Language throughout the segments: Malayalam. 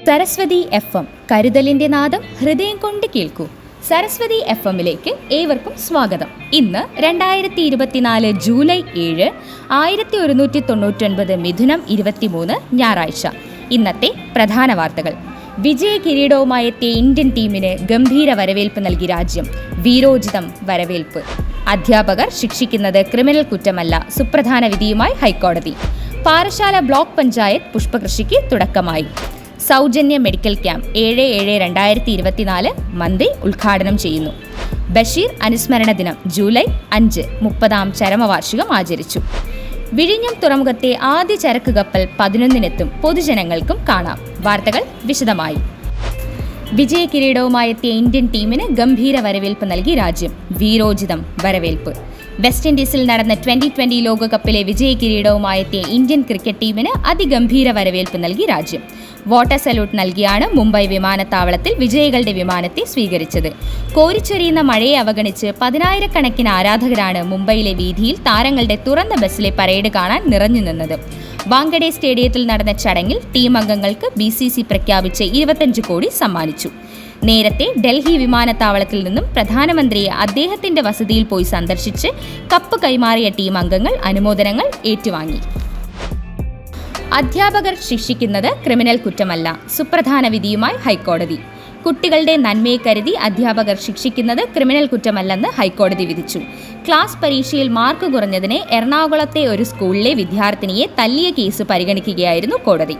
സരസ്വതി FM കരുതലിന്റെ നാദം ഹൃദയം കൊണ്ട് കേൾക്കൂ. സരസ്വതി FMലേക്ക് ഏവർക്കും സ്വാഗതം. ഇന്ന് 2024 ജൂലൈ 7, 1199 മിഥുനം 23 ഞായറാഴ്ച. ഇന്നത്തെ പ്രധാന വാർത്തകൾ. വിജയ കിരീടവുമായി എത്തിയ ഇന്ത്യൻ ടീമിന് ഗംഭീര വരവേൽപ്പ് നൽകി രാജ്യം. വീരോചിതം വരവേൽപ്പ്. അധ്യാപകർ ശിക്ഷിക്കുന്നത് ക്രിമിനൽ കുറ്റമല്ല, സുപ്രധാന വിധിയുമായി ഹൈക്കോടതി. പാറശാല ബ്ലോക്ക് പഞ്ചായത്ത് പുഷ്പകൃഷിക്ക് തുടക്കമായി. സൗജന്യ മെഡിക്കൽ ക്യാമ്പ് 7/7/2024 മന്ത്രി ഉദ്ഘാടനം ചെയ്യുന്നു. ബഷീർ അനുസ്മരണ ദിനം ജൂലൈ 5 30ാം ചരമവാർഷികം ആചരിച്ചു. വിഴിഞ്ഞം തുറമുഖത്തെ ആദ്യ ചരക്ക് കപ്പൽ 11-നെത്തും, പൊതുജനങ്ങൾക്കും കാണാം. വാർത്തകൾ വിശദമായി. വിജയ കിരീടവുമായി എത്തിയ ഇന്ത്യൻ ടീമിന് ഗംഭീര വരവേൽപ്പ് നൽകി രാജ്യം. വീരോചിതം വരവേൽപ്പ്. വെസ്റ്റ് ഇൻഡീസിൽ നടന്ന 2020 ലോകകപ്പിലെ വിജയ കിരീടവുമായി എത്തിയ ഇന്ത്യൻ ക്രിക്കറ്റ് ടീമിന് അതിഗംഭീര വരവേൽപ്പ് നൽകി രാജ്യം. വാട്ടർ സല്യൂട്ട് നൽകിയാണ് മുംബൈ വിമാനത്താവളത്തിൽ വിജയികളുടെ വിമാനത്തെ സ്വീകരിച്ചത്. കോരിച്ചൊരിയുന്ന മഴയെ അവഗണിച്ച് 10,000-കണക്കിന് ആരാധകരാണ് മുംബൈയിലെ വീതിയിൽ താരങ്ങളുടെ തുറന്ന ബസ്സിലെ പരേഡ് കാണാൻ നിറഞ്ഞു നിന്നത്. വാങ്കഡെ സ്റ്റേഡിയത്തിൽ നടന്ന ചടങ്ങിൽ ടീം അംഗങ്ങൾക്ക് BCC പ്രഖ്യാപിച്ച 25 കോടി സമ്മാനിച്ചു. നേരത്തെ ഡൽഹി വിമാനത്താവളത്തിൽ നിന്നും പ്രധാനമന്ത്രിയെ അദ്ദേഹത്തിന്റെ വസതിയിൽ പോയി സന്ദർശിച്ച് കപ്പ് കൈമാറിയ ടീം അംഗങ്ങൾ അനുമോദനങ്ങൾ ഏറ്റുവാങ്ങി. അധ്യാപകർ ശിക്ഷിക്കുന്നത് ക്രിമിനൽ കുറ്റമല്ല, സുപ്രധാന വിധിയുമായി ഹൈക്കോടതി. കുട്ടികളുടെ നന്മയെ കരുതി അധ്യാപകർ ശിക്ഷിക്കുന്നത് ക്രിമിനൽ കുറ്റമല്ലെന്ന് ഹൈക്കോടതി വിധിച്ചു. ക്ലാസ് പരീക്ഷയിൽ മാർക്ക് കുറഞ്ഞതിന് എറണാകുളത്തെ ഒരു സ്കൂളിലെ വിദ്യാർത്ഥിനിയെ തല്ലിയ കേസ് പരിഗണിക്കുകയായിരുന്നു കോടതി.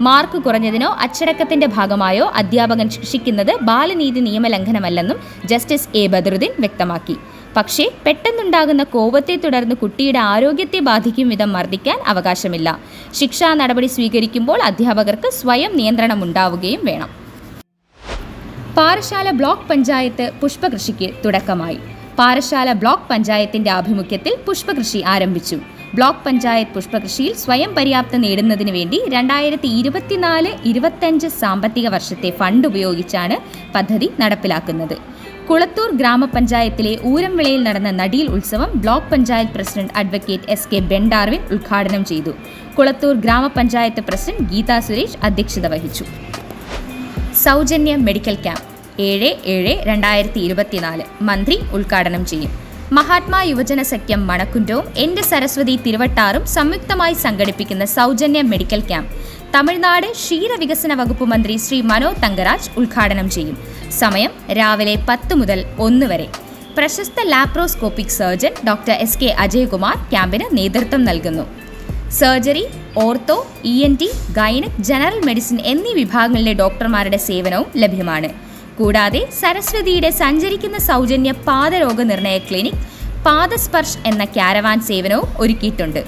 മാർക്ക് കുറഞ്ഞതിനോ അച്ചടക്കത്തിന്റെ ഭാഗമായോ അധ്യാപകൻ ശിക്ഷിക്കുന്നത് ബാലനീതി നിയമലംഘനമല്ലെന്നും ജസ്റ്റിസ് A. ബദറുദ്ദീൻ വ്യക്തമാക്കി. പക്ഷേ പെട്ടെന്നുണ്ടാകുന്ന കോപത്തെ തുടർന്ന് കുട്ടിയുടെ ആരോഗ്യത്തെ ബാധിക്കും വിധം മർദ്ദിക്കാൻ അവകാശമില്ല. ശിക്ഷാ നടപടി സ്വീകരിക്കുമ്പോൾ അധ്യാപകർക്ക് സ്വയം നിയന്ത്രണമുണ്ടാവുകയും വേണം. പാറശാല ബ്ലോക്ക് പഞ്ചായത്ത് പുഷ്പകൃഷിക്ക് തുടക്കമായി. പാറശാല ബ്ലോക്ക് പഞ്ചായത്തിന്റെ ആഭിമുഖ്യത്തിൽ പുഷ്പകൃഷി ആരംഭിച്ചു. ബ്ലോക്ക് പഞ്ചായത്ത് പുഷ്പകൃഷിയിൽ സ്വയം പര്യാപ്തത നേടുന്നതിന് വേണ്ടി 2024-25 സാമ്പത്തിക വർഷത്തെ ഫണ്ട് ഉപയോഗിച്ചാണ് പദ്ധതി നടപ്പിലാക്കുന്നത്. കുളത്തൂർ ഗ്രാമപഞ്ചായത്തിലെ ഊരംവിളയിൽ നടന്ന നടീൽ ഉത്സവം block panchayat president advocate SK Ben Darwin ഉദ്ഘാടനം ചെയ്തു. കുളത്തൂർ ഗ്രാമപഞ്ചായത്ത് പ്രസിഡന്റ് ഗീതാ സുരേഷ് അധ്യക്ഷത വഹിച്ചു. സൗജന്യ മെഡിക്കൽ ക്യാമ്പ് 7/7/2024 മന്ത്രി ഉദ്ഘാടനം ചെയ്യും. മഹാത്മാ യുവജന സഖ്യം മണക്കുറ്റവും എൻ്റെ സരസ്വതി തിരുവട്ടാറും സംയുക്തമായി സംഘടിപ്പിക്കുന്ന സൗജന്യ മെഡിക്കൽ ക്യാമ്പ് തമിഴ്നാട് ക്ഷീരവികസന വകുപ്പ് മന്ത്രി ശ്രീ മനോ തങ്കരാജ് ഉദ്ഘാടനം ചെയ്യും. സമയം രാവിലെ 10 മുതൽ 1 വരെ. പ്രശസ്ത laparoscopic surgeon doctor SK Ajaykumar ക്യാമ്പിന് നേതൃത്വം നൽകുന്നു. Surgery, ortho, ENT, gynaec, general medicine എന്നീ വിഭാഗങ്ങളിലെ ഡോക്ടർമാരുടെ സേവനവും ലഭ്യമാണ്. കൂടാതെ സരസ്വതിയുടെ സഞ്ചരിക്കുന്ന സൗജന്യ പാദരോഗ നിർണയ ക്ലിനിക് പാദസ്പർശ് എന്ന ക്യാരവാൻ സേവനവും ഒരുക്കിയിട്ടുണ്ട്.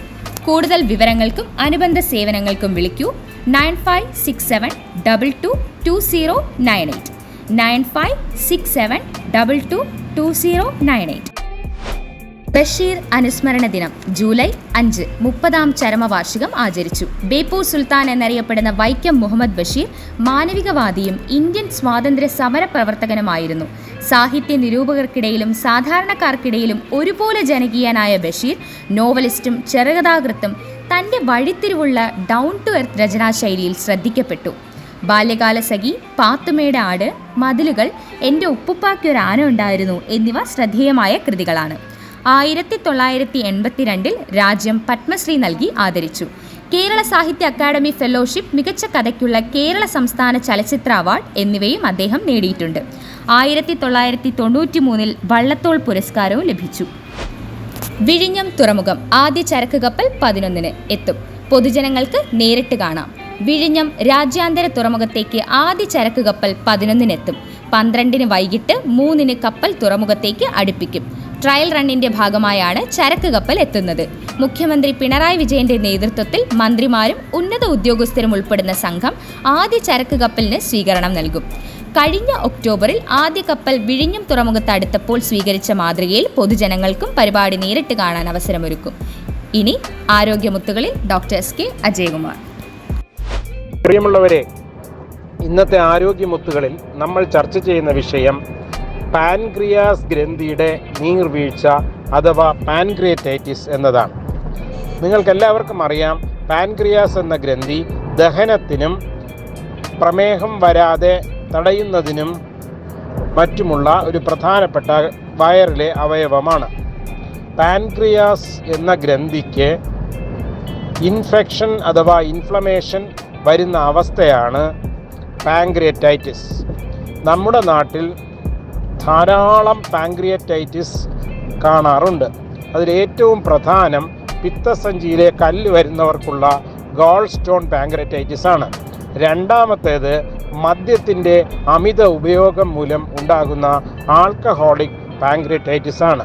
കൂടുതൽ വിവരങ്ങൾക്കും അനുബന്ധ സേവനങ്ങൾക്കും വിളിക്കൂ 9567222098 9567222098. ബഷീർ അനുസ്മരണ ദിനം ജൂലൈ 5 30ാം ചരമവാർഷികം ആചരിച്ചു. ബേപ്പൂർ സുൽത്താൻ എന്നറിയപ്പെടുന്ന വൈക്കം മുഹമ്മദ് ബഷീർ മാനവികവാദിയും ഇന്ത്യൻ സ്വാതന്ത്ര്യ സമര പ്രവർത്തകനുമായിരുന്നു. സാഹിത്യ നിരൂപകർക്കിടയിലും സാധാരണക്കാർക്കിടയിലും ഒരുപോലെ ജനകീയനായ ബഷീർ നോവലിസ്റ്റും ചെറുകഥാകൃത്തും തൻ്റെ വഴിത്തിരിവുള്ള ഡൗൺ ടു എർത്ത് രചനാശൈലിയിൽ ശ്രദ്ധിക്കപ്പെട്ടു. ബാല്യകാല സഖി, പാത്തുമ്മയുടെ ആട്, മതിലുകൾ, എൻ്റെ ഉപ്പുപ്പാക്കൊരാന ഉണ്ടായിരുന്നു എന്നിവ ശ്രദ്ധേയമായ കൃതികളാണ്. 1982 രാജ്യം പത്മശ്രീ നൽകി ആദരിച്ചു. കേരള സാഹിത്യ അക്കാദമി ഫെലോഷിപ്പ്, മികച്ച കഥയ്ക്കുള്ള കേരള സംസ്ഥാന ചലച്ചിത്ര അവാർഡ് എന്നിവയും അദ്ദേഹം നേടിയിട്ടുണ്ട്. 1993 വള്ളത്തോൾ പുരസ്കാരവും ലഭിച്ചു. വിഴിഞ്ഞം തുറമുഖം ആദ്യ ചരക്ക് കപ്പൽ 11-ന് എത്തും. പൊതുജനങ്ങൾക്ക് നേരിട്ട് കാണാം. വിഴിഞ്ഞം രാജ്യാന്തര തുറമുഖത്തേക്ക് ആദ്യ ചരക്ക് കപ്പൽ 11-ന് എത്തും. 12-ന് വൈകിട്ട് 3-ന് കപ്പൽ തുറമുഖത്തേക്ക് അടുപ്പിക്കും. ട്രയൽ റണ്ണിന്റെ ഭാഗമായാണ് ചരക്ക് കപ്പൽ എത്തുന്നത്. മുഖ്യമന്ത്രി പിണറായി വിജയന്റെ നേതൃത്വത്തിൽ മന്ത്രിമാരും ഉന്നത ഉദ്യോഗസ്ഥരും ഉൾപ്പെടുന്ന സംഘം ആദ്യ ചരക്ക് കപ്പലിന് സ്വീകരണം നൽകും. കഴിഞ്ഞ ഒക്ടോബറിൽ ആദ്യ കപ്പൽ വിഴിഞ്ഞം തുറമുഖത്ത് അടുത്തപ്പോൾ സ്വീകരിച്ച മാതൃകയിൽ പൊതുജനങ്ങൾക്കും പരിപാടി നേരിട്ട് കാണാൻ അവസരമൊരുക്കും. ഇനി ആരോഗ്യമുത്തുകളിൽ ഡോക്ടർ SK അജയ്കുമാർ. പ്രിയമുള്ളവരെ, ഇന്നത്തെ ആരോഗ്യമുത്തുകളിൽ നമ്മൾ ചർച്ച ചെയ്യുന്ന വിഷയം പാൻക്രിയാസ് ഗ്രന്ഥിയുടെ നീർവീഴ്ച അഥവാ പാൻക്രിയറ്റൈറ്റിസ് എന്നതാണ്. നിങ്ങൾക്കെല്ലാവർക്കും അറിയാം, പാൻക്രിയാസ് എന്ന ഗ്രന്ഥി ദഹനത്തിനും പ്രമേഹം വരാതെ തടയുന്നതിനും മറ്റുമുള്ള ഒരു പ്രധാനപ്പെട്ട വയറിലെ അവയവമാണ്. പാൻക്രിയാസ് എന്ന ഗ്രന്ഥിക്ക് ഇൻഫെക്ഷൻ അഥവാ ഇൻഫ്ലമേഷൻ വരുന്ന അവസ്ഥയാണ് പാൻക്രിയറ്റൈറ്റിസ്. നമ്മുടെ നാട്ടിൽ ധാരാളം പാൻക്രിയറ്റൈറ്റിസ് കാണാറുണ്ട്. അതിലേറ്റവും പ്രധാനം പിത്തസഞ്ചിയിലെ കല്ല് വരുന്നവർക്കുള്ള ഗോൾ സ്റ്റോൺ പാൻക്രിയറ്റൈറ്റിസ് ആണ്. രണ്ടാമത്തേത് മദ്യത്തിൻ്റെ അമിത ഉപയോഗം മൂലം ഉണ്ടാകുന്ന ആൽക്കഹോളിക് പാൻക്രിയറ്റൈറ്റിസ് ആണ്.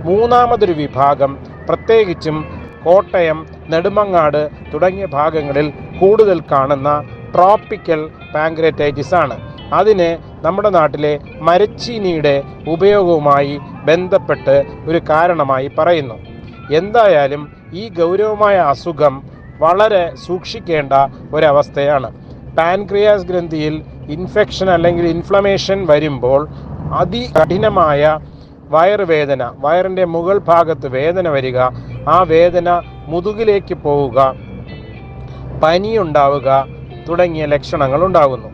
മൂന്നാമതൊരു വിഭാഗം പ്രത്യേകിച്ചും കോട്ടയം, നെടുമങ്ങാട് തുടങ്ങിയ ഭാഗങ്ങളിൽ കൂടുതൽ കാണുന്ന ട്രോപ്പിക്കൽ പാൻക്രിയറ്റൈറ്റിസ് ആണ്. അതിന് നമ്മുടെ നാട്ടിലെ മരച്ചീനിയുടെ ഉപയോഗവുമായി ബന്ധപ്പെട്ട് ഒരു കാരണമായി പറയുന്നു. എന്തായാലും ഈ ഗൗരവമായ അസുഖം വളരെ സൂക്ഷിക്കേണ്ട ഒരവസ്ഥയാണ്. പാൻക്രിയാസ് ഗ്രന്ഥിയിൽ ഇൻഫെക്ഷൻ അല്ലെങ്കിൽ ഇൻഫ്ലമേഷൻ വരുമ്പോൾ അതികഠിനമായ വയറുവേദന, വയറിൻ്റെ മുകൾ ഭാഗത്ത് വേദന വരിക, ആ വേദന മുതുകിലേക്ക് പോവുക, പനിയുണ്ടാവുക തുടങ്ങിയ ലക്ഷണങ്ങൾ ഉണ്ടാകുന്നു.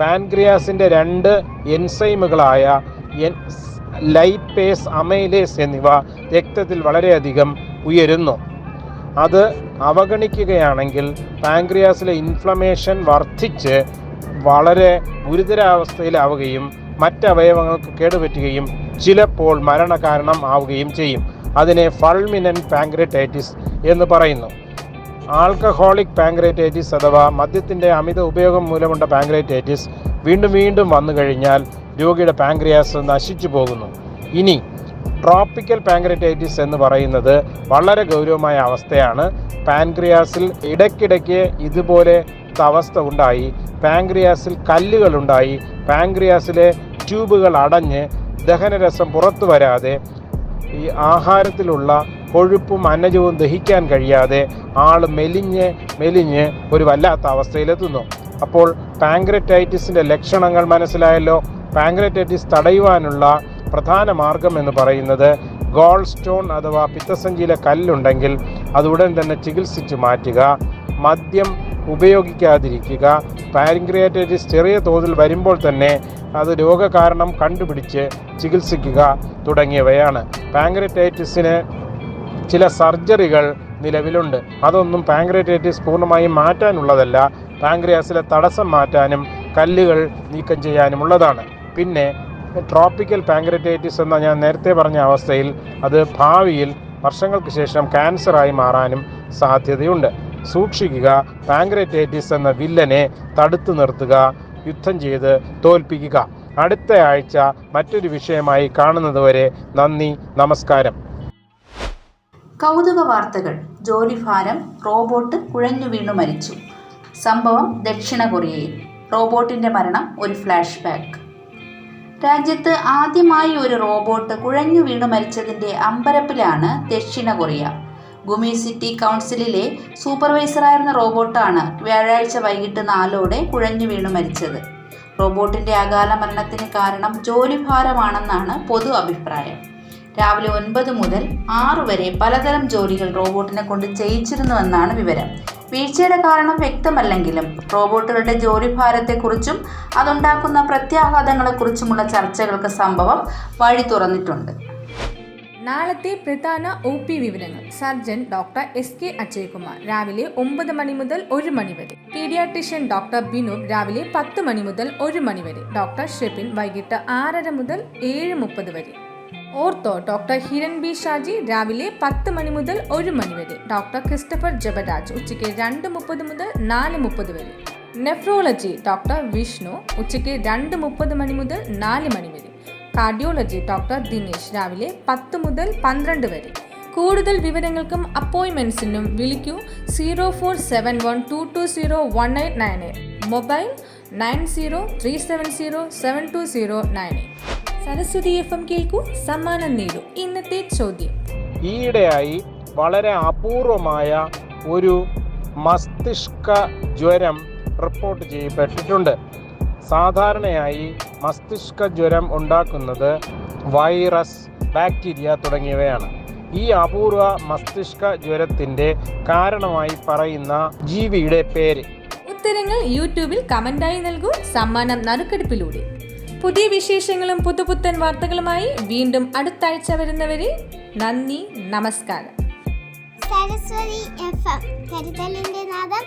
പാൻക്രിയാസിൻ്റെ 2 എൻസൈമുകളായ ലൈപ്പേസ്, അമൈലേസ് എന്നിവ രക്തത്തിൽ വളരെയധികം ഉയരുന്നു. അത് അവഗണിക്കുകയാണെങ്കിൽ പാൻക്രിയാസിലെ ഇൻഫ്ലമേഷൻ വർദ്ധിച്ച് വളരെ ഗുരുതരാവസ്ഥയിലാവുകയും മറ്റവയവങ്ങൾക്ക് കേടുപറ്റുകയും ചിലപ്പോൾ മരണകാരണം ആവുകയും ചെയ്യും. അതിനെ ഫൾമിനന്റ് പാൻക്രിയറ്റൈറ്റിസ് എന്ന് പറയുന്നു. ആൽക്കഹോളിക് പാൻക്രിയറ്റൈറ്റിസ് അഥവാ മദ്യത്തിൻ്റെ അമിത ഉപയോഗം മൂലമുണ്ട പാൻക്രിയറ്റൈറ്റിസ് വീണ്ടും വന്നു കഴിഞ്ഞാൽ രോഗിയുടെ പാൻക്രിയാസ് നശിച്ചു പോകുന്നു. ഇനി ട്രോപ്പിക്കൽ പാൻക്രിയറ്റൈറ്റിസ് എന്ന് പറയുന്നത് വളരെ ഗൗരവമായ അവസ്ഥയാണ്. പാൻക്രിയാസിൽ ഇടയ്ക്കിടയ്ക്ക് ഇതുപോലെ അവസ്ഥ ഉണ്ടായി, പാൻക്രിയാസിൽ കല്ലുകളുണ്ടായി, പാൻക്രിയാസിലെ ട്യൂബുകൾ അടഞ്ഞ് ദഹനരസം പുറത്തു വരാതെ ഈ ആഹാരത്തിലുള്ള കൊഴുപ്പും അന്നജവും ദഹിക്കാൻ കഴിയാതെ ആൾ മെലിഞ്ഞ് ഒരു വല്ലാത്ത അവസ്ഥയിലെത്തുന്നു. അപ്പോൾ പാൻക്രിയറ്റൈറ്റിസിൻ്റെ ലക്ഷണങ്ങൾ മനസ്സിലായല്ലോ. പാൻക്രിയറ്റൈറ്റിസ് തടയുവാനുള്ള പ്രധാന മാർഗം എന്ന് പറയുന്നത് ഗോൾ സ്റ്റോൺ അഥവാ പിത്തസഞ്ചിയിലെ കല്ലുണ്ടെങ്കിൽ അത് ഉടൻ തന്നെ ചികിത്സിച്ച് മാറ്റുക, മദ്യം ഉപയോഗിക്കാതിരിക്കുക, പാൻക്രിയാറ്റൈറ്റിസ് ചെറിയ തോതിൽ വരുമ്പോൾ തന്നെ അത് രോഗകാരണം കണ്ടുപിടിച്ച് ചികിത്സിക്കുക തുടങ്ങിയവയാണ്. പാൻക്രിയാറ്റൈറ്റിസിന് ചില സർജറികൾ നിലവിലുണ്ട്. അതൊന്നും പാൻക്രിയാറ്റൈറ്റിസ് പൂർണ്ണമായും മാറ്റാനുള്ളതല്ല, പാൻക്രിയാസിലെ തടസ്സം മാറ്റാനും കല്ലുകൾ നീക്കം ചെയ്യാനുമുള്ളതാണ്. പിന്നെ ട്രോപ്പിക്കൽ പാൻക്രിയാറ്റൈറ്റിസ് എന്ന ഞാൻ നേരത്തെ പറഞ്ഞ അവസ്ഥയിൽ അത് ഭാവിയിൽ വർഷങ്ങൾക്ക് ശേഷം ക്യാൻസറായി മാറാനും സാധ്യതയുണ്ട്. സൂക്ഷിക്കുക. പാൻക്രിയാറ്റൈറ്റിസ് എന്ന വില്ലനെ തടുത്തു നിർത്തുക, യുദ്ധം ചെയ്ത് തോൽപ്പിക്കുക. അടുത്ത ആഴ്ച മറ്റൊരു വിഷയമായി കാണുന്നതുവരെ നന്ദി, നമസ്കാരം. കൗതുക വാർത്തകൾ. ജോലിഭാരം, റോബോട്ട് കുഴഞ്ഞു വീണു മരിച്ചു. സംഭവം ദക്ഷിണ കൊറിയയിൽ. റോബോട്ടിന്റെ മരണം ഒരു ഫ്ലാഷ് ബാക്ക്. രാജ്യത്ത് ആദ്യമായി ഒരു റോബോട്ട് കുഴഞ്ഞു വീണു മരിച്ചതിന്റെ അമ്പരപ്പിലാണ് ദക്ഷിണ കൊറിയ. ഗുമി സിറ്റി കൗൺസിലിലെ സൂപ്പർവൈസറായിരുന്ന റോബോട്ടാണ് വ്യാഴാഴ്ച വൈകിട്ട് 4ഓടെ കുഴഞ്ഞു വീണു മരിച്ചത്. റോബോട്ടിന്റെ അകാല മരണത്തിന് കാരണം ജോലിഭാരമാണെന്നാണ് പൊതു അഭിപ്രായം. രാവിലെ 9 മുതൽ 6 വരെ പലതരം ജോലികൾ റോബോട്ടിനെ കൊണ്ട് ചെയ്യിച്ചിരുന്നുവെന്നാണ് വിവരം. വീഴ്ചയുടെ കാരണം വ്യക്തമല്ലെങ്കിലും റോബോട്ടുകളുടെ ജോലിഭാരത്തെക്കുറിച്ചും അതുണ്ടാക്കുന്ന പ്രത്യാഘാതങ്ങളെക്കുറിച്ചുമുള്ള ചർച്ചകൾക്ക് സംഭവം വഴി തുറന്നിട്ടുണ്ട്. നാളത്തെ പ്രധാന OP വിവരങ്ങൾ. സർജൻ ഡോക്ടർ SK അജയ്കുമാർ രാവിലെ 9 മണി മുതൽ 1 മണി വരെ. പീഡിയാട്രിഷ്യൻ ഡോക്ടർ ബിനോബ് രാവിലെ 10 മണി മുതൽ 1 മണി വരെ. ഡോക്ടർ ഷെബിൻ വൈകിട്ട് 6:30 മുതൽ 7:30 വരെ. Ortho doctor Hiran B Shaji രാവിലെ 10 മണി മുതൽ 1 മണി വരെ. ഡോക്ടർ ക്രിസ്റ്റഫർ ജബരാജ് ഉച്ചയ്ക്ക് 2:30 മുതൽ 4:30 വരെ. നെഫ്രോളജി ഡോക്ടർ വിഷ്ണു ഉച്ചയ്ക്ക് 2:30 മണി മുതൽ 4 മണി വരെ. കാർഡിയോളജി ഡോക്ടർ ദിനേശ് രാവിലെ 10 മുതൽ 12 വരെ. കൂടുതൽ വിവരങ്ങൾക്കും അപ്പോയിൻമെൻറ്റ്സിനും വിളിക്കൂ 047122019898. മൊബൈൽ 9037072098. സരസ്വതി FM കേൾക്കൂ, സമ്മാനം നേടൂ. ഇന്നത്തെ ചോദ്യം: ഈയിടെയായി വളരെ അപൂർവമായ ഒരു മസ്തിഷ്ക ജ്വരം റിപ്പോർട്ട് ചെയ്യപ്പെട്ടിട്ടുണ്ട്. സാധാരണയായി മസ്തിഷ്ക ജ്വരം ഉണ്ടാക്കുന്നത് വൈറസ്, ബാക്ടീരിയ തുടങ്ങിയവയാണ്. ഈ അപൂർവ മസ്തിഷ്ക ജ്വരത്തിൻ്റെ കാരണമായി പറയുന്ന ജീവിയുടെ പേര്? ഉത്തരങ്ങൾ യൂട്യൂബിൽ കമന്റായി നൽകൂ. സമ്മാനം നറുക്കെടുപ്പിലൂടെ. പുതിയ വിശേഷങ്ങളും പുതുപുത്തൻ വാർത്തകളുമായി വീണ്ടും അടുത്ത ആഴ്ച വരുന്നവരെ നന്ദി, നമസ്കാരം. സരസ്വതി FM കരുതലിന്റെ നാദം